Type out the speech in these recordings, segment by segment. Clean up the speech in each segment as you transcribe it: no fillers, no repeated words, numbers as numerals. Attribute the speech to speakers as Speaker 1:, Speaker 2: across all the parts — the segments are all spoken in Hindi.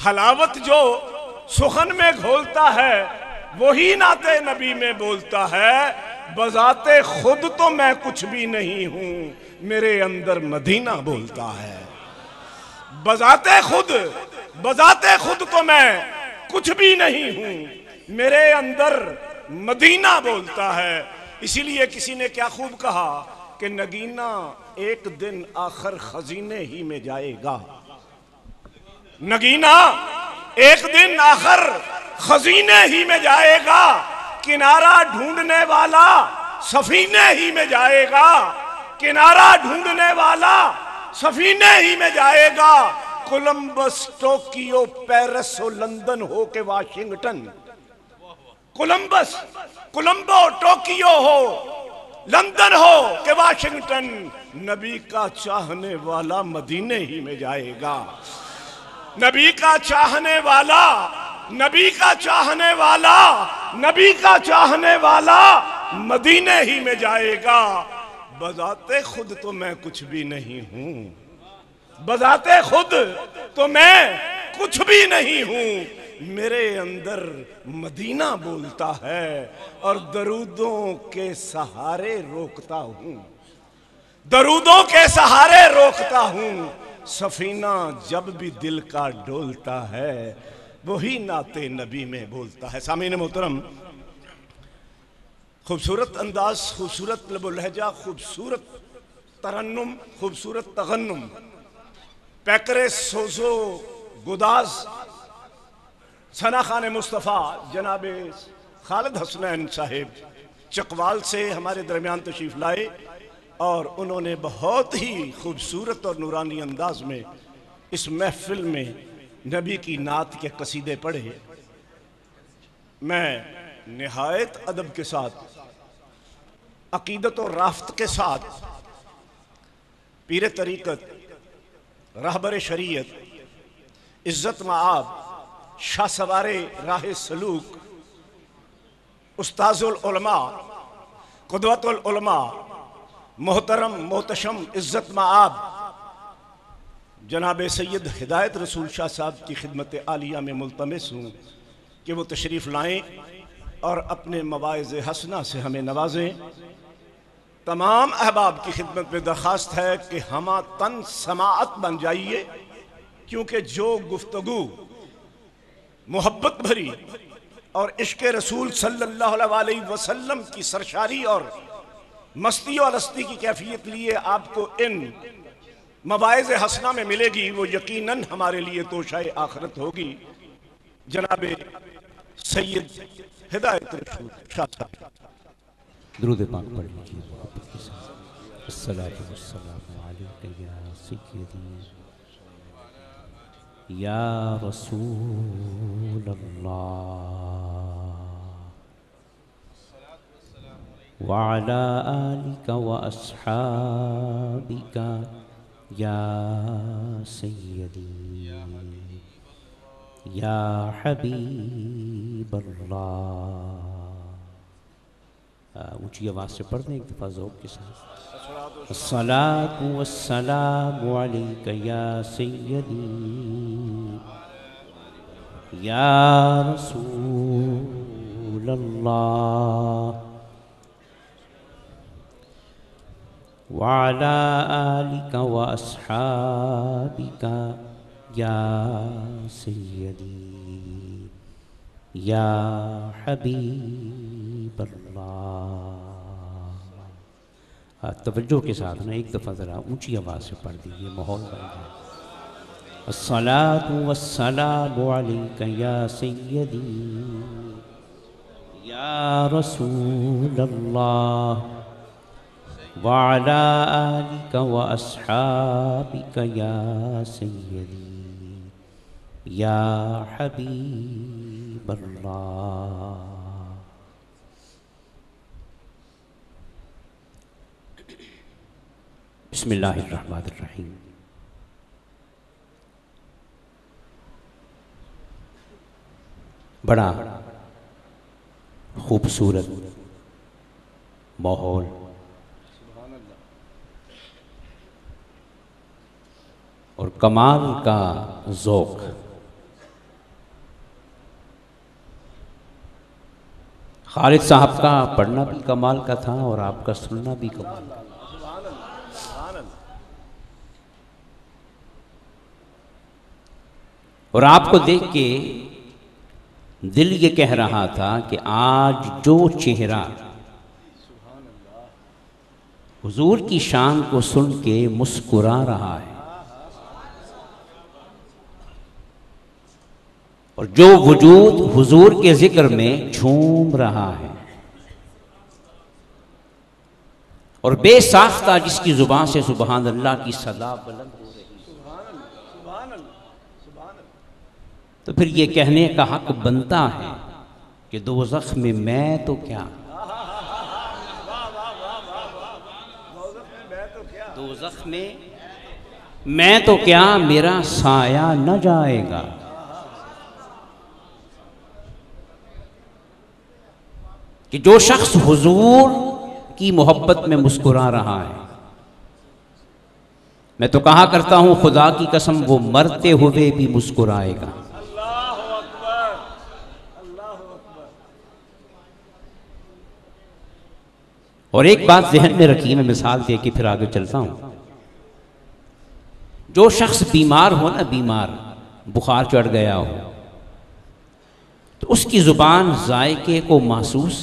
Speaker 1: हलावत जो सुखन में घोलता है वही नाते नबी में बोलता है। बजाते खुद तो मैं कुछ भी नहीं हूं, मेरे अंदर मदीना बोलता है। बजाते खुद तो मैं कुछ भी नहीं हूं, मेरे अंदर मदीना बोलता है। इसीलिए किसी ने क्या खूब कहा कि नगीना एक दिन आखिर खजीने ही में जाएगा। नगीना एक दिन आखिर खजीने ही में जाएगा। किनारा ढूंढने वाला सफीने ही में जाएगा। किनारा ढूंढने वाला सफीने ही में जाएगा। कोलंबस टोक्यो पेरिस हो लंदन हो के वाशिंगटन, कोलंबो टोक्यो हो लंदन हो के वाशिंगटन, नबी का चाहने वाला मदीने ही में जाएगा। नबी का चाहने वाला, नबी का चाहने वाला, नबी का चाहने वाला मदीने ही में जाएगा। बजाते खुद तो मैं कुछ भी नहीं हूं, बजाते खुद तो मैं कुछ भी नहीं हूं, मेरे अंदर मदीना बोलता है और दरूदों के सहारे रोकता हूं, दरूदों के सहारे रोकता हूं। सफीना जब भी दिल का डोलता है वही नाते नबी में बोलता है। सामीन मोहतरम, खूबसूरत अंदाज, खूबसूरत लहजा, खूबसूरत तरन्नुम, खूबसूरत तगन्नुम, पैकरे सोजो गुदाज सना खान मुस्तफ़ा जनाब खालिद हसनैन साहिब चकवाल से हमारे दरमियान तशरीफ लाए और उन्होंने बहुत ही खूबसूरत और नूरानी अंदाज में इस महफिल में नबी की नात के कसीदे पढ़े। मैं निहायत अदब के साथ, अकीदत और राफ्त के साथ पीर तरीक़त, रहबर शरीयत, इज़्ज़त मआब, शाह सवारे राह सलूक, उस्ताज़ुल उलमा, क़ुदवतुल उलमा, मोहतरम मोहतशम इज़्ज़त मआब जनाब सैयद हिदायत रसूल शाह साहब की खिदमत आलिया में मुल्तमिस हूँ कि वो तशरीफ़ लाएँ और अपने मवाइज़ हसना से हमें नवाजें। तमाम अहबाब की खिदमत में दरख्वास्त है कि हम तन समाअत बन जाइए, क्योंकि जो गुफ्तगू मोहब्बत भरी और इश्क़ रसूल सल्लल्लाहु अलैहि वसल्लम की सरशारी और मस्ती और अस्ती की कैफियत लिए आपको इन मवाइज़ हसना में मिलेगी, वो यकीनन हमारे लिए तोशाए आखिरत होगी। जनाब सैयद हिदायत रसूल शाह साहब
Speaker 2: दुरूद पाक पढ़ लीजिए मोहब्बत के साथ। अस्सलातु वस्सलामु अलैका या सय्यदी या रसूल अल्लाह व अला आलिका व अस्हाबिका या सय्यदी या हबीब अल्लाह। ऊँची आवाज़ से पढ़ दें एक दफ़ा ज़ौक़ के साथ। अस्सलातु वस्सलामु अलैका या सय्यदी या रसूल अल्लाह व अला आलिका व अस्हाबिका या सय्यदी या हबीब अल्लाह। तवज्जो के साथ ना एक दफ़ा ज़रा ऊंची आवाज़ से पढ़ दीजिए, माहौल बन जाए। अस्सलातु वस्सलामु अलैका या सय्यदी या रसूल अल्लाह व अला आलिका व अस्हाबिका या सय्यदी या हबीब अल्लाह। बिस्मिल्लाहिर्रहमानिर्रहीम। बड़ा खूबसूरत माहौल, और कमाल का ज़ौक़ खालिद साहब का पढ़ना भी कमाल का था और आपका सुनना भी कमाल का। और आपको देख के दिल ये कह रहा था कि आज जो चेहरा हुजूर की शान को सुन के मुस्कुरा रहा है और जो वजूद हुजूर के जिक्र में झूम रहा है और बेसाख्ता जिसकी जुबान से सुबहान अल्लाह की सदा बुलंद हो रही है, तो फिर ये कहने का हक बनता है कि दोज़ख में मैं तो क्या, दोज़ख में मैं तो क्या मेरा साया न जाएगा। कि जो शख्स हुजूर की मोहब्बत में मुस्कुरा रहा है, मैं तो कहा करता हूं खुदा की कसम वो मरते हुए भी मुस्कुराएगा। और एक बात ज़हन में रखिए, मैं मिसाल दे के फिर आगे चलता हूं। जो शख्स बीमार हो ना, बीमार बुखार चढ़ गया हो, तो उसकी जुबान जायके को महसूस,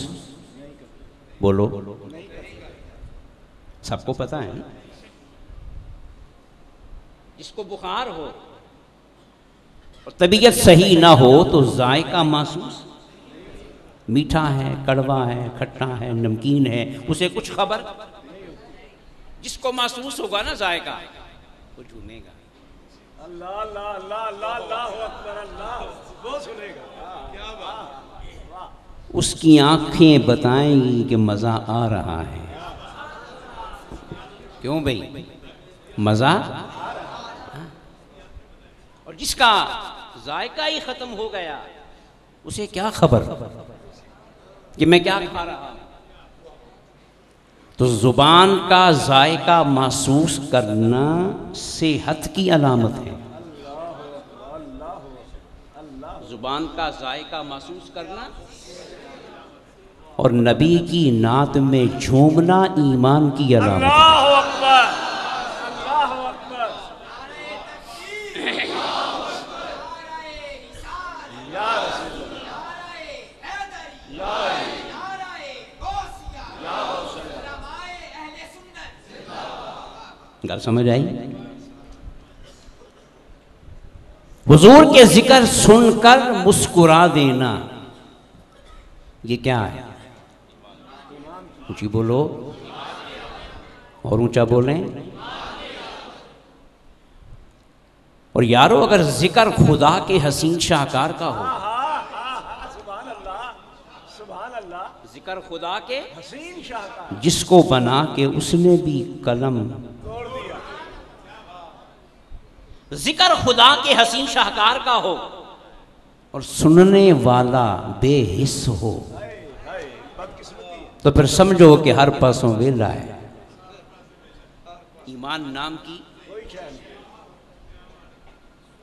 Speaker 2: बोलो, सबको पता है ना, जिसको बुखार हो और तबीयत सही ना हो तो जायका महसूस, मीठा है, कड़वा है, खट्टा है, नमकीन है, उसे कुछ खबर, जिसको महसूस होगा ना जायका, वो झूमेगा।
Speaker 1: अल्लाह अल्लाह अल्लाह अल्लाह अल्लाहु अकबर, अल्लाह वो सुनेगा। क्या बात।
Speaker 2: उसकी आंखें बताएंगी कि मजा आ रहा है। क्यों भाई, मजा। और जिसका जायका ही खत्म हो गया उसे क्या खबर कि मैं क्या खा रहा हूं। तो जुबान का जायका महसूस करना सेहत की अलामत है। जुबान का जायका महसूस करना और नबी की नात में झूमना ईमान की अलामत है।
Speaker 1: अल्लाहु अकबर, अल्लाहु अकबर।
Speaker 2: गल समझ आई? हुजूर के जिक्र सुनकर मुस्कुरा देना, ये क्या है? ऊंची बोलो और ऊंचा बोलें। और यारो, अगर जिक्र खुदा के हसीन शाहकार का हो,
Speaker 1: सुभान अल्लाह, सुभान अल्लाह,
Speaker 2: जिक्र खुदा के
Speaker 1: हसीन शाहकार,
Speaker 2: जिसको बना के उसने भी कलम
Speaker 1: तोड़ दिया।
Speaker 2: जिक्र खुदा के हसीन शाहकार का हो और सुनने वाला बेहिस हो, तो फिर समझो कि हर पासों वेला है। ईमान नाम की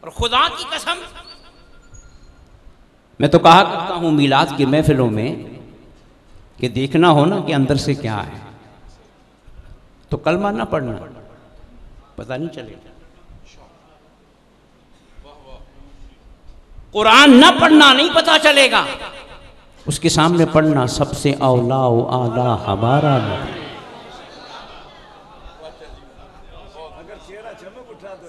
Speaker 2: और खुदा की कसम, मैं तो कहा करता हूं मिलाद की महफिलों में कि देखना हो ना कि अंदर से क्या है, तो कलमा ना पढ़ना, पता नहीं चलेगा। कुरान ना पढ़ना नहीं पता चलेगा, उसके सामने पढ़ना सबसे औला व आला हमारा नबी।
Speaker 1: अगर चेहरा चमक उठा तो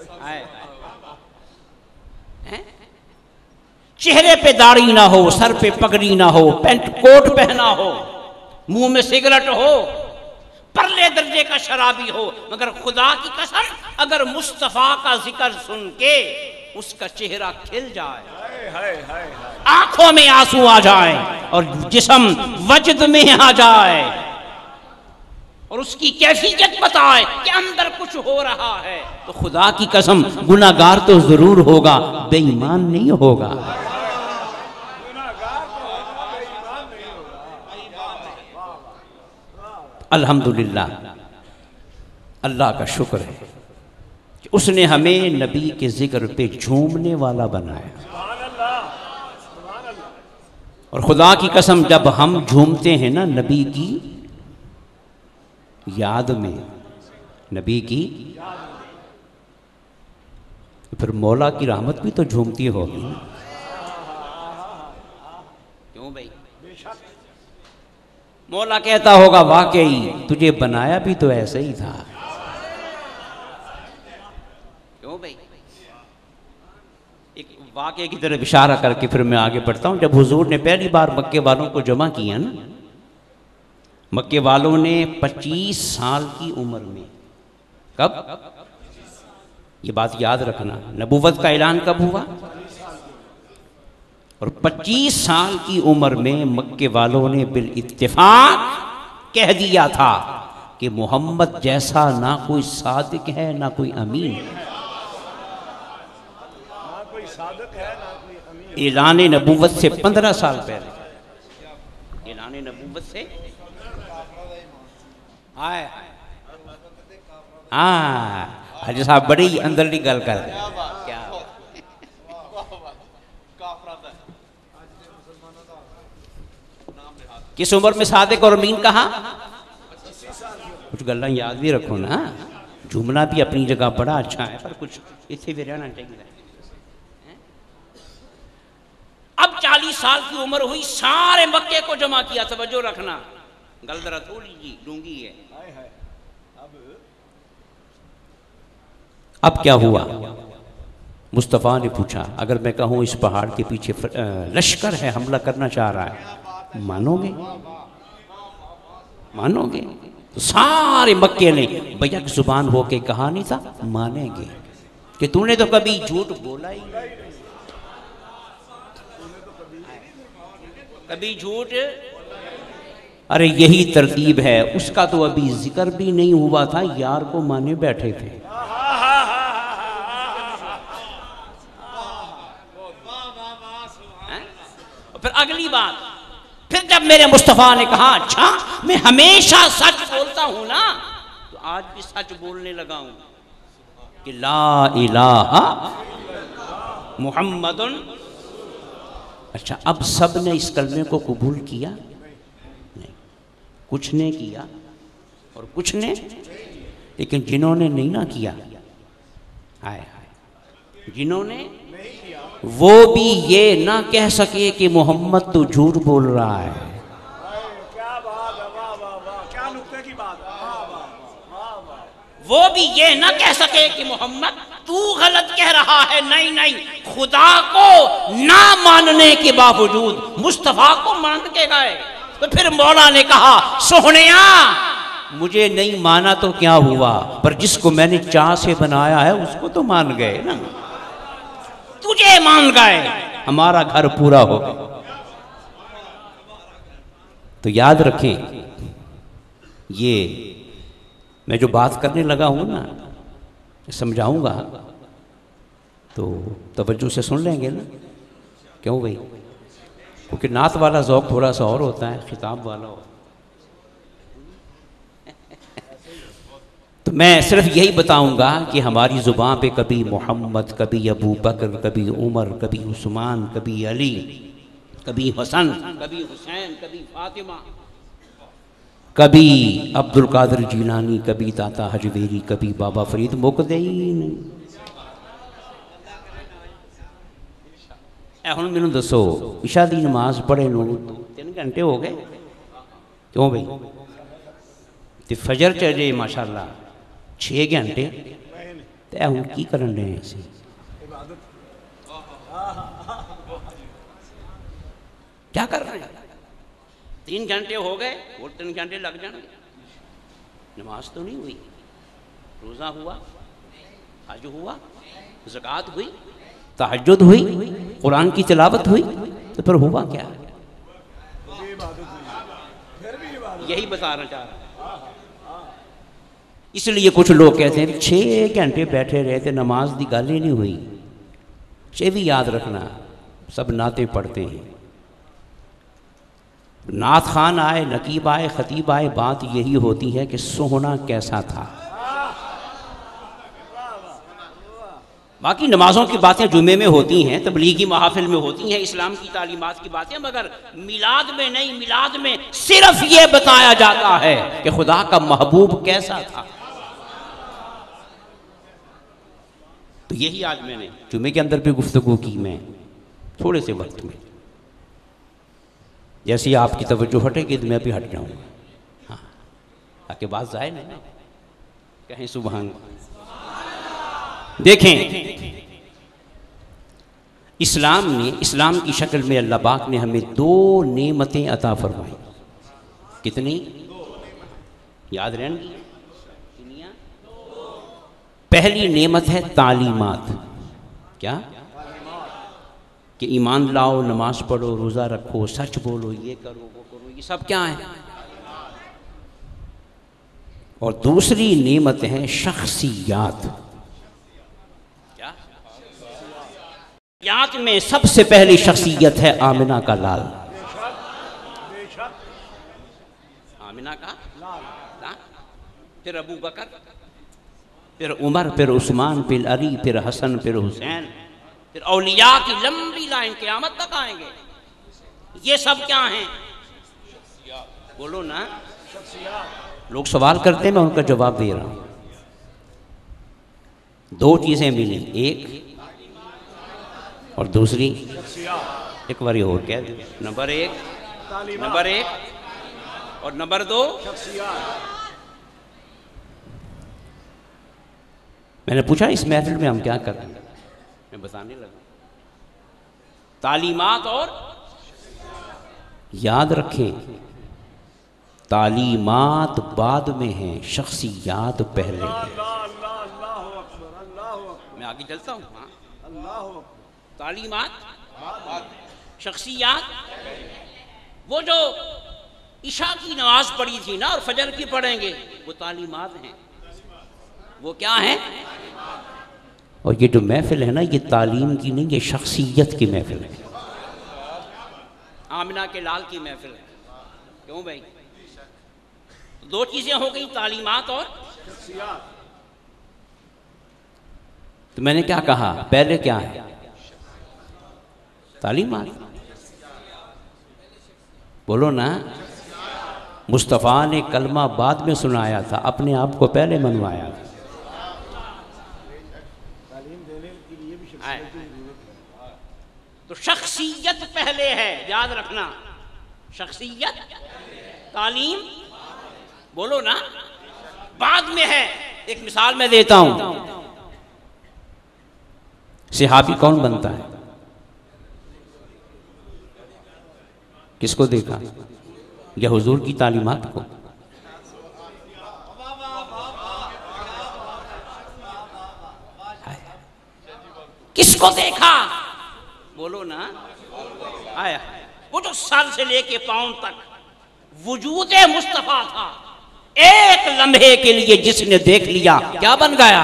Speaker 2: चेहरे पे दाढ़ी ना हो, सर पे पगड़ी ना हो, पैंट कोट पहना हो, मुंह में सिगरेट हो, परले दर्जे का शराबी हो, मगर खुदा की कसम अगर मुस्तफा का जिक्र सुन के उसका चेहरा खिल जाए, आंखों में आंसू आ जाए और जिस्म वजद में आ जाए और उसकी कैफियत बताए कि अंदर कुछ हो रहा है, तो खुदा की कसम गुनाहगार तो जरूर होगा, बेईमान नहीं होगा। अल्हम्दुलिल्लाह, अल्लाह का शुक्र है कि उसने हमें नबी के जिक्र पे झूमने वाला बनाया। और खुदा की कसम जब हम झूमते हैं ना नबी की याद में, नबी की, फिर मौला की रहमत भी तो झूमती होगी। क्यों भाई? मौला कहता होगा वाकई तुझे बनाया भी तो ऐसे ही था। क्यों भाई? एक वाकये की तरफ इशारा करके फिर मैं आगे बढ़ता हूं। जब हुजूर ने पहली बार मक्के वालों को जमा किया ना, मक्के वालों ने 25 साल की उम्र में, कब? ये बात याद रखना, नबूवत का ऐलान कब हुआ? और 25 साल की उम्र में मक्के वालों ने बिल इत्तेफाक कह दिया था कि मोहम्मद जैसा ना कोई सादिक है ना कोई अमीन है। ऐलान नबूवत से 15 साल पहले, ऐलान नबूवत से हाय हाजी साहब बड़ी अंदरली गल कर क्या किस उम्र में सादिक और अमीन कहा? कुछ गल्ला याद भी रखो ना, झूमना भी अपनी जगह बड़ा अच्छा है पर कुछ इतने भी रहना चाहिए। अब 40 साल की उम्र हुई, सारे मक्के को जमा किया। तवज्जो रखना, गल जरा थोड़ी जी डूंगी है। अब क्या हुआ? मुस्तफ़ा ने पूछा, अगर मैं कहूं इस पहाड़ के पीछे लश्कर है, हमला करना चाह रहा है, मानोगे? मानोगे? तो सारे मक्के ने बैक जुबान होके कहा नहीं था मानेंगे, कि तूने तो कभी झूठ बोला ही नहीं, कभी झूठ। अरे यही तरतीब है, उसका तो अभी जिक्र भी नहीं हुआ था, यार को माने बैठे थे। फिर अगली बात, फिर जब मेरे मुस्तफ़ा ने कहा अच्छा मैं हमेशा सच बोलता हूं ना, तो आज भी सच बोलने लगा हूं कि ला इलाहा मुहम्मदुन। अच्छा, अब सब ने इस कलमे को कबूल किया? नहीं, कुछ ने किया और कुछ ने, लेकिन जिन्होंने नहीं ना किया, हाय हाय, जिन्होंने, वो भी ये ना कह सके कि मोहम्मद तो झूठ बोल रहा है।
Speaker 1: क्या बात है, वाह वाह वाह, क्या नुक्ते की बात है।
Speaker 2: वो भी ये ना कह सके कि मोहम्मद तू गलत कह रहा है। नहीं नहीं, खुदा को ना मानने के बावजूद मुस्तफा को मान के गए। तो फिर मौला ने कहा सोहनिया मुझे नहीं माना तो क्या हुआ, पर जिसको मैंने चाह से बनाया है उसको तो मान गए ना, तुझे मान गए, हमारा घर पूरा हो गया। तो याद रखें, ये मैं जो बात करने लगा हूं ना, समझाऊंगा तो तवज्जो से सुन लेंगे ना। क्यों भाई? क्योंकि नात वाला ज़ौक़ थोड़ा सा और होता है, खिताब वाला हो। तो मैं सिर्फ यही बताऊंगा कि हमारी ज़ुबान पे कभी मोहम्मद, कभी अबू बकर, कभी उमर, कभी उस्मान, कभी अली, कभी हसन, कभी हुसैन, कभी फातिमा, कभी अब्दुल कादिर जीलानी, कभी दाता हजवेरी, कभी बाबा फरीद, मुकदे ही नहीं। हुण मैनू दसो, इशा दी नमाज पढ़े नूं 3 घंटे हो गए, क्यों भाई? ते फजर च अजे माशाअल्लाह 6 घंटे, ते हुण की करन रहे हैं? क्या कर रहे हैं? 3 घंटे हो गए और 3 घंटे लग जाएंगे। नमाज तो नहीं हुई, रोज़ा हुआ, हज हुआ, ज़कात हुई, तहज्जुद हुई, कुरान की तिलावत हुई, तो फिर हुआ क्या? यही बताना चाह रहा। इसलिए कुछ लोग कहते हैं 6 घंटे बैठे रहे थे, नमाज की गल ही नहीं हुई। ये भी याद रखना, सब नाते पढ़ते हैं, नात खान आए, नकीब आए, खतीब आए, बात यही होती है कि सोहना कैसा था। बाकी नमाजों की बातें जुमे में होती हैं, तबलीगी महाफिल में होती हैं, इस्लाम की तालीमात की बातें, मगर मिलाद में नहीं। मिलाद में सिर्फ ये बताया जाता है कि खुदा का महबूब कैसा था। तो यही आज मैंने जुमे के अंदर भी गुफ्तगू की, मैं थोड़े से वक्त में, जैसे ही आपकी तवज्जो हटेगी तो मैं भी हट जाऊंगा, हाँ, ताकि बात जाए ना, कहें सुभान। देखें, इस्लाम ने, इस्लाम की शक्ल में अल्लाह पाक ने हमें 2 नेमतें अता फरमाई। कितनी? याद रहेंगी? पहली नेमत है तालीमात। क्या? कि ईमान लाओ, नमाज पढ़ो, रोज़ा रखो, सच बोलो, ये करो, वो करो, ये सब क्या है? और दूसरी नेमत है शख्सियात। क्या? यात में सबसे पहली शख्सियत है आमिना का लाल। आमिना का लाल, फिर अबू बकर, फिर उमर, फिर उस्मान, फिर अली, फिर हसन, फिर हुसैन, फिर औलिया की लंबी लाइन क़यामत तक आएंगे। ये सब क्या हैं? बोलो ना। लोग सवाल करते हैं, मैं उनका जवाब दे रहा हूं। 2 चीजें मिली, एक और दूसरी। एक बार और कह दो, नंबर 1 और नंबर 2। मैंने पूछा इस महफिल में हम क्या कर रहे हैं, मैं बताने लगा। तालीमात और, याद रखें, तालीमात बाद में हैं, शख्सियात पहले हैं। मैं आगे चलता हूँ। हाँ, तालीमात, शख्सियात। वो जो इशा की नमाज पढ़ी थी ना और फजर की पढ़ेंगे, वो तालीमात हैं। वो क्या है? और ये जो महफिल है ना, ये तालीम की नहीं, ये शख्सियत की महफिल है। आमिना के लाल की महफिल है। क्यों भाई? 2 चीजें हो गई, तालीमात और शख्सियत। तो मैंने क्या कहा, पहले क्या है? तालीमात। बोलो ना। मुस्तफ़ा ने कलमा बाद में सुनाया था, अपने आप को पहले मनवाया था। तो शख्सियत पहले है, याद रखना। शख्सियत, तालीम, बोलो ना, बाद में है। एक मिसाल मैं देता हूं। सहाबी कौन बनता है? किसको देखा? या हुजूर की तालीमात को? किसको देखा? बोलो ना। आया वो जो सर से लेके पांव तक वजूदे मुस्तफा था, एक लम्हे के लिए जिसने देख लिया, क्या बन गया?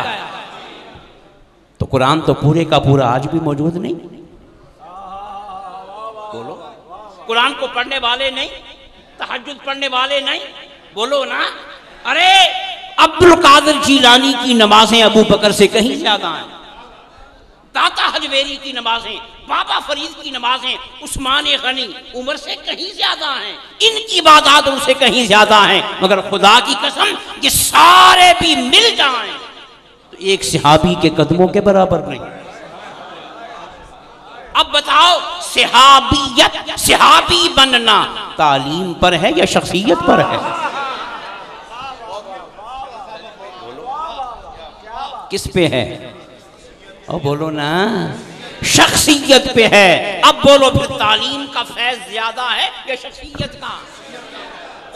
Speaker 2: तो कुरान तो पूरे का पूरा आज भी मौजूद नहीं। बोलो, कुरान को पढ़ने वाले नहीं, तहज्जुद पढ़ने वाले नहीं। बोलो ना। अरे अब्दुल कादिर जीलानी की नमाजें अबू बकर से कहीं ज्यादा हैं। दाता हजवेरी की नमाजें, बाबा फरीद की नमाजें उस्मान गनी उमर से कहीं ज्यादा हैं। इनकी इबादत उनसे कहीं ज्यादा हैं। मगर खुदा की कसम, ये सारे भी मिल जाएं तो एक सहाबी के कदमों के बराबर नहीं। अब बताओ, सहाबियत, सहाबी बनना तालीम पर है या शख्सियत पर है? किस पे है? और बोलो ना, शख्सियत पे है। अब बोलो फिर तालीम का फैज ज्यादा है या शख्सियत का?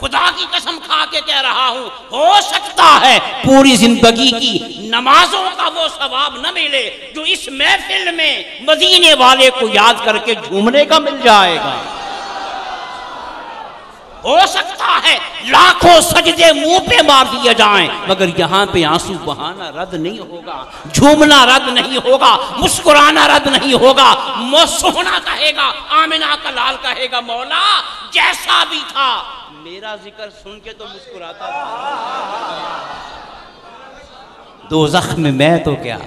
Speaker 2: खुदा की कसम खा के कह रहा हूं, हो सकता है पूरी जिंदगी की नमाजों का वो सवाब न मिले जो इस महफिल में मदीने वाले को याद करके झूमने का मिल जाएगा। हो सकता है लाखों सजदे मुंह पे मार दिए जाएं, मगर यहाँ पे आंसू बहाना रद्द नहीं होगा, झूमना रद्द नहीं होगा, मुस्कुराना रद्द नहीं होगा। सोहना कहेगा, आमिना का लाल कहेगा, मौला जैसा भी था मेरा जिक्र सुन के तो मुस्कुराता था। दोज़ख में मैं तो क्या,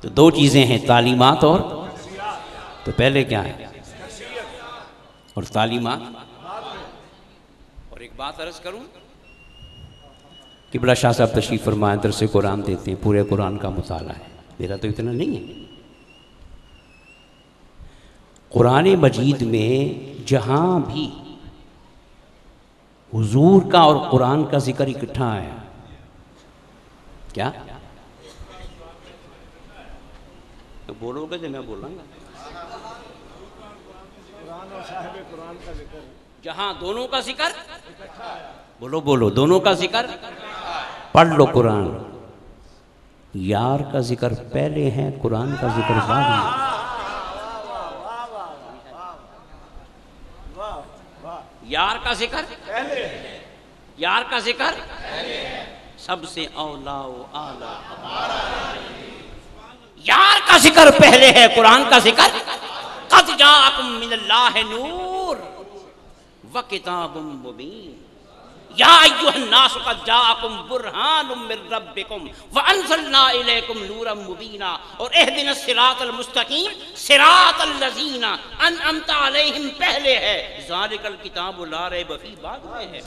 Speaker 2: तो दो चीज़ें हैं, तालीमात और, तो पहले क्या है और तालीमात। और एक बात अर्ज करूं, किबला शाह साहब तशरीफ़ फरमाए, दरस कुरान देते हैं, पूरे कुरान का मुताला है, मेरा तो इतना नहीं है। कुरान मजीद में जहाँ भी हुजूर का और कुरान का जिक्र इकट्ठा आया, क्या तो बोलोगे जो मैं बोलूँगा, जहाँ दोनों का जिक्र, बोलो बोलो, दोनों का जिक्र, पढ़ लो कुरान, यार का जिक्र पहले है, कुरान का जिक्र बाद में। यार का जिक्र पहले, यार का जिक्र सबसे औला आला, यार का जिक्र पहले है, कुरान का जिक्र क़द जाअकुम मिनल्लाहि नूर व किताबुम मुबीन, या अय्युहन्नास क़द जाअकुम बुरहानुम मिर रब्बिकुम व अंज़लना इलैकुम नूरम मुबीना, और इहदिनस सिरातल मुस्तकीम सिरातल लज़ीना अनअमता अलैहिम पहले है, ज़ालिकल किताबु ला रैब फ़ीह बाद में है।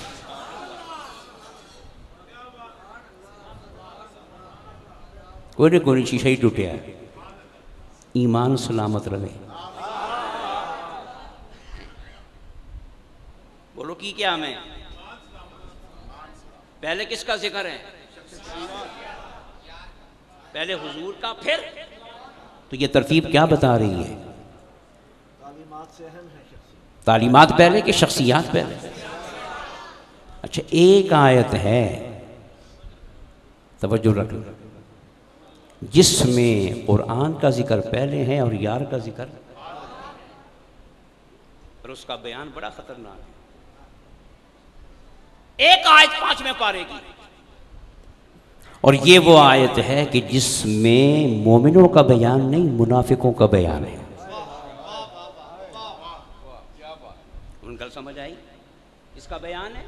Speaker 2: कोई कोई शीशा ही टूटिया है, ईमान सलामत रहे। बोलो की क्या मैं, पहले किसका जिक्र है, पहले हुजूर का, फिर तो ये तरतीब क्या बता रही है, तालीमात पहले कि शख्सियात पहले। अच्छा, एक आयत है, तवज्जो रखना, जिसमें कुरान का जिक्र पहले है और यार का जिक्र, और उसका बयान बड़ा खतरनाक है। एक आयत 5वें पारे की, और ये वो आयत है कि जिसमें मोमिनों का बयान नहीं, मुनाफिकों का बयान है। उनका समझ आई, इसका बयान है,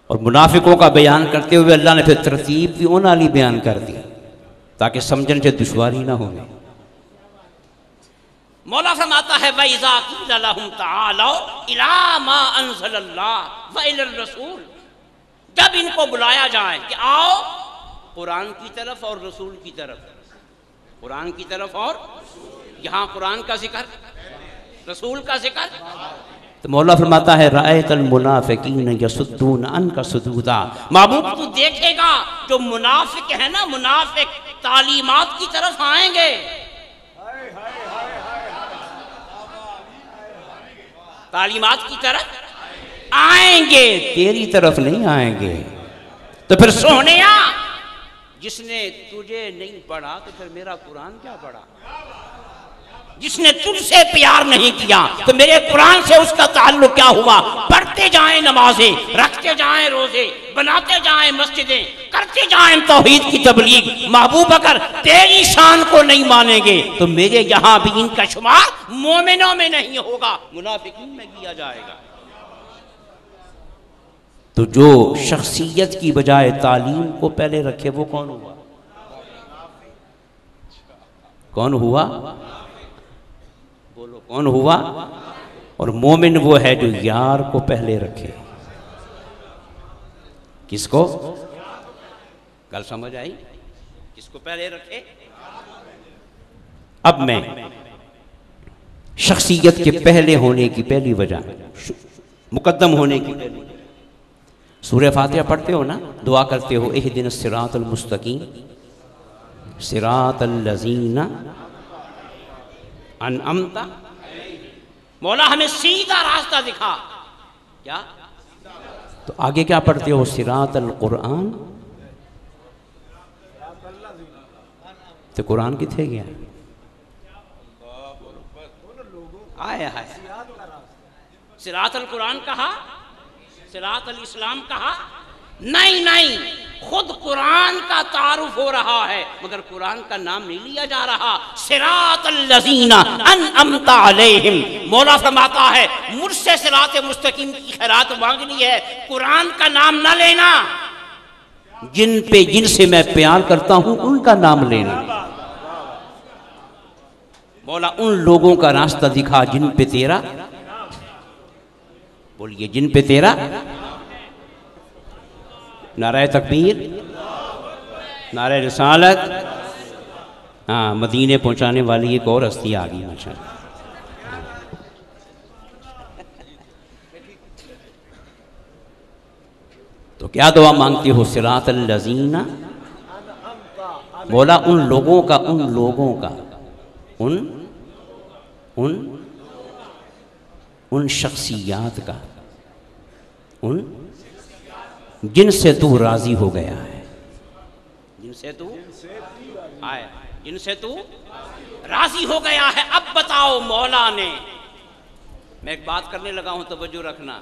Speaker 2: और मुनाफिकों का बयान करते हुए अल्लाह ने फिर तरतीब भी उन वाली बयान कर दी ताकि समझने से दुश्वारी ना हो। मौला फरमाता है वइज़ा क़ील लहुम तआलौ इला मा अंज़लल्लाह व इलर रसूल, जब इनको बुलाया जाए कि आओ कुरान की तरफ और रसूल की तरफ, कुरान की तरफ, और यहाँ कुरान का जिक्र, रसूल का जिक्र, तो मौला फरमाता है रायतल मुनाफिकीन यसुद्दून अन्का सुदूदा, महबूब तू देखेगा जो मुनाफिक है ना, मुनाफिक तालीमात की तरफ आएंगे, तालीमात की तरफ आएंगे, तेरी तरफ नहीं आएंगे। तो फिर सोहनिया, जिसने तुझे नहीं पढ़ा तो फिर मेरा कुरान क्या पढ़ा, जिसने तुझसे प्यार नहीं किया तो मेरे कुरान से उसका ताल्लुक क्या हुआ। पढ़ते जाएं नमाजें, रखते जाएं रोजे, बनाते जाएं मस्जिदें, करते जाएं तौहीद की तबलीग, महबूब अगर तेरी शान को नहीं मानेंगे तो मेरे यहाँ भी इनका शुमार मोमिनों में नहीं होगा, मुनाफिकीन में किया जाएगा। तो जो शख्सियत की बजाय तालीम को पहले रखे वो कौन हुआ, कौन हुआ, बोलो कौन हुआ। और मोमिन वो है जो यार को पहले रखे। किसको, कल समझ आई, किसको पहले रखे। अब मैं शख्सियत के पहले होने की पहली वजह, मुकद्दम होने की पहली, सूरह फातिहा पढ़ते हो ना, दुआ करते हो इहदिनस सिरातल मुस्तकीम सिरातल लज़ीना अनअमता, मौला हमें सीधा रास्ता दिखा। क्या, तो आगे क्या पढ़ते हो, सिरातल कुरान, तो कुरान किथे गया, आया है, सिरातल कुरान कहा, सिरातल इस्लाम कहा, नहीं नहीं, खुद कुरान का तारुफ हो रहा है मगर कुरान का नाम नहीं लिया जा रहा। सिरातल लज़ीना अनअमता अलैहिम, मौला फरमाता है मुझसे सिरात मुस्तकीम की खैरात मांगनी है, कुरान का नाम ना लेना। जिनसे मैं प्यार करता हूं उनका नाम लेना। मौला उन लोगों का रास्ता दिखा जिन पे तेरा, बोलिए जिन पे तेरा नाराए तकबीर, नाराए रिसालत। हाँ, मदीने पहुंचाने वाली एक और हस्ती आ गई माशाअल्लाह। तो क्या दुआ मांगती हो? सिरातल लज़ीना, बोला उन लोगों का, उन शख्सियात का, जिनसे तू राजी हो गया है, जिनसे तू राजी हो गया है। अब बताओ मौला ने, मैं एक बात करने लगा हूं, तवज्जो रखना।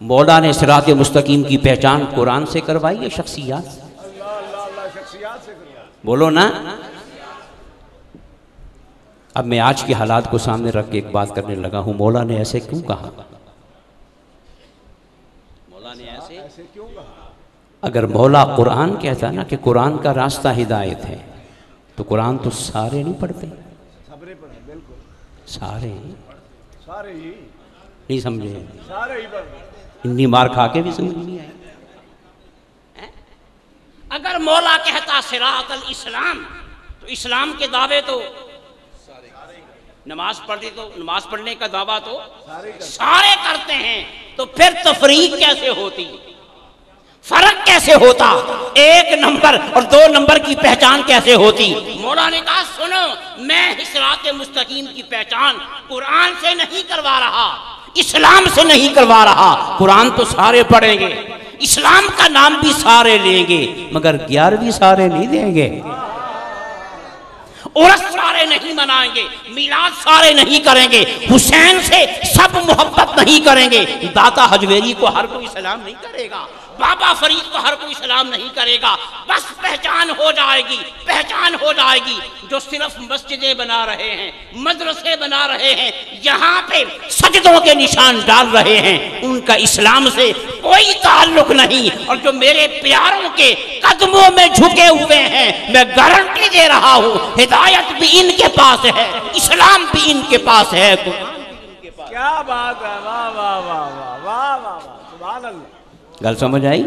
Speaker 2: मौला ने सिरात मुस्तकीम की पहचान कुरान से करवाई है, शख्सियात से? बोलो ना। अब मैं आज के हालात को सामने रख के एक बात करने लगा हूं, मौला ने ऐसे क्यों कहा? मौला ने ऐसे क्यों कहा? अगर मौला कुरान कहता ना कि कुरान का रास्ता हिदायत है, तो कुरान तो सारे नहीं पढ़ते, सारे ही नहीं समझे, सारे ही पढ़ते। इतनी मार खा के भी समझ नहीं आई। अगर मौला कहता सिरातल इस्लाम, तो इस्लाम के दावे तो नमाज पढ़ते, तो नमाज पढ़ने का दावा तो सारे करते हैं, तो फिर तफरीक कैसे होती, फर्क कैसे होता, एक नंबर और दो नंबर की पहचान कैसे होती? मौला ने कहा सुनो, मैं सिरात मुस्तकीम की पहचान कुरान से नहीं करवा रहा, इस्लाम से नहीं करवा रहा। कुरान तो सारे पढ़ेंगे, इस्लाम का नाम भी सारे लेंगे, मगर 11वीं सारे नहीं देंगे, उर्स सारे नहीं मनाएंगे, मिलाद सारे नहीं करेंगे, हुसैन से सब मोहब्बत नहीं करेंगे, दाता हजवेरी को हर कोई सलाम नहीं करेगा, बाबा फरीद को हर कोई सलाम नहीं करेगा। बस पहचान हो जाएगी, पहचान हो जाएगी। जो सिर्फ मस्जिदें बना रहे हैं, मदरसे बना रहे हैं, यहाँ पे सजदों के निशान डाल रहे हैं, उनका इस्लाम से कोई ताल्लुक नहीं। और जो मेरे प्यारों के कदमों में झुके हुए हैं, मैं गारंटी दे रहा हूँ, हिदायत भी इनके पास है, इस्लाम भी इनके पास है।
Speaker 1: क्या बात है, वाह वाह वाह वाह वाह वाह, सुभान अल्लाह।
Speaker 2: गल समझ आई?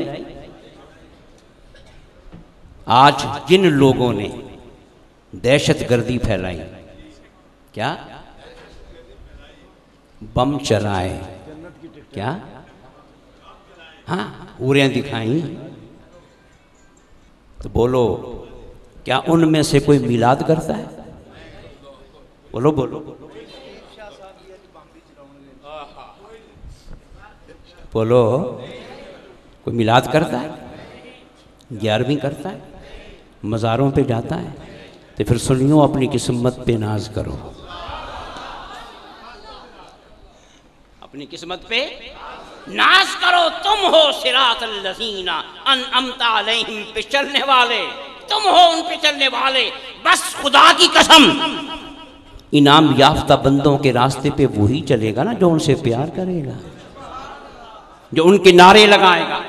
Speaker 2: आज जिन लोगों ने दहशत गर्दी फैलाई, क्या बम चलाए, क्या हाँ उरें दिखाई, तो बोलो क्या उनमें से कोई मिलाद करता है? बोलो बोलो बोलो, कोई मिलाद करता है? 11वीं करता है, मज़ारों पे जाता है? तो फिर सुनियो, अपनी किस्मत पे नाज करो, अपनी किस्मत पे नाज करो। तुम हो सिरातल लज़ीना अनअमता अलैहिम पे चलने वाले, तुम हो उन पे चलने वाले। बस खुदा की कसम, इनाम याफ्ता बंदों के रास्ते पे वही चलेगा ना जो उनसे प्यार करेगा, जो उनके नारे लगाएगा,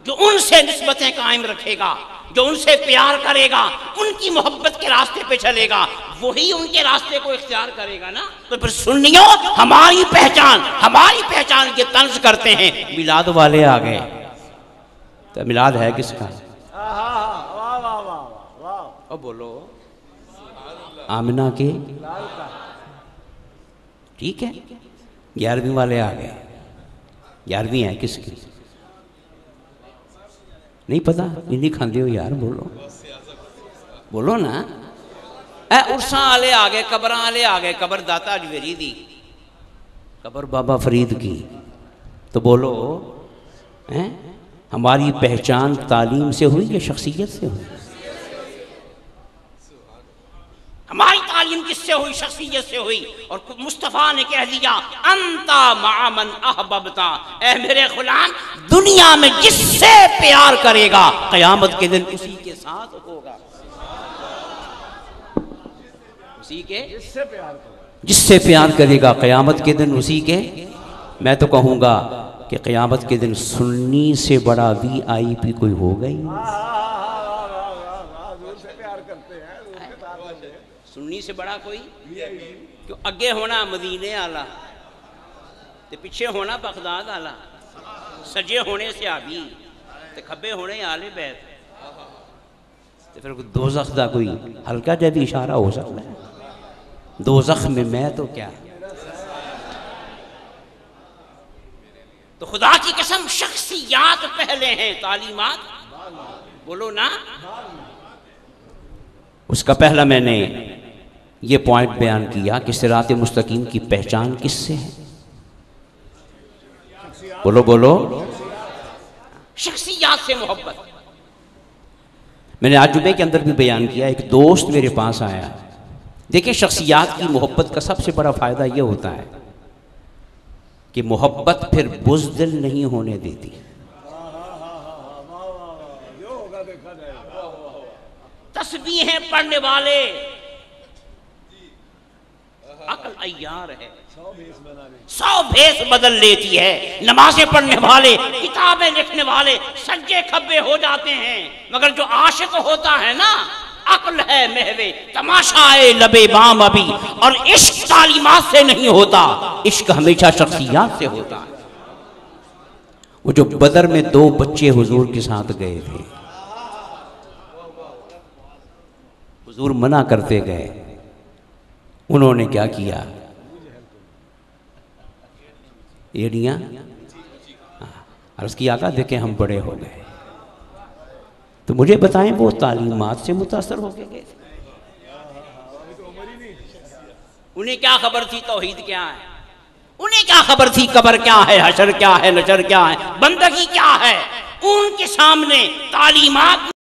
Speaker 2: जो उनसे निस्बतें कायम रखेगा, जो उनसे प्यार करेगा, उनकी मोहब्बत के रास्ते पे चलेगा, वही उनके रास्ते को इख्तियार करेगा ना। तो फिर सुनियो, हमारी पहचान ये तंज करते हैं, मिलाद वाले आ गए, तो मिलाद है किसका? और बोलो आमिना के, ठीक है। 11वीं वाले आ गए, 11वीं है किसकी नहीं पता, इन्हीं खांदे हो यार, बोलो बोलो ना। उर्सा आले आ गए, कबर आले आ गए, कबर दाता अजमेरी दी, कबर बाबा फरीद की, तो बोलो हमारी पहचान तालीम से हुई या शख्सियत से हुई? हमारी तालीम किससे हुई? शख्सियत से हुई। और मुस्तफ़ा ने कह दिया अंता मामन अहबबता, ऐ मेरे गुलाम, दुनिया में जिससे प्यार करेगा क़यामत के दिन उसी के साथ होगा, उसी के जिससे प्यार करेगा क़यामत के दिन उसी के। मैं तो कहूँगा कि क़यामत के दिन सुन्नी से बड़ा VIP कोई होगा ही नहीं। सुन्नी से बड़ा कोई क्यों? अगे होना मदीने आला ते पिछे होना बगदाद आला, सजे होने सहाबी ते खब्बे होने आले बैत। ते फिर दोज़ख दा कोई हल्का जिहा भी इशारा हो सकता है? दोज़ख में मैं तो क्या। तो खुदा की कसम शख्सियात पहले हैं, तालीमात बोलो ना। उसका पहला मैंने ये पॉइंट बयान किया कि सिरात मुस्तकीम की पहचान किससे है? बोलो बोलो, शख्सियात से मोहब्बत। मैंने आज जुमे के अंदर भी बयान किया, एक दोस्त मेरे पास आया। देखिए, शख्सियात की मोहब्बत का सबसे बड़ा फायदा यह होता है कि मोहब्बत फिर बुज़दिल नहीं होने देती। तस्बीहें पढ़ने वाले अक्ल अय्यार है, 100 भेस बदल लेती है। नमाजें पढ़ने वाले, किताबें लिखने वाले सज्जे खब्बे हो जाते हैं, मगर जो आशिक होता है ना, अक्ल है महवे तमाशाए लबे बाम अभी। और इश्क तालीमात से नहीं होता, इश्क हमेशा शख्सियात से होता है। वो जो बदर में 2 बच्चे हुजूर के साथ गए थे, हुजूर मना करते गए, उन्होंने क्या किया? एड़ियाँ अर्ज की, आका देखें हम बड़े हो गए। तो मुझे बताएं, वो तालीमात से मुतासर होके गए थे? उन्हें क्या खबर थी तौहीद क्या है? उन्हें क्या खबर थी कब्र क्या है, हशर क्या है, नशर क्या है, बंदगी क्या है? उनके सामने तालीमात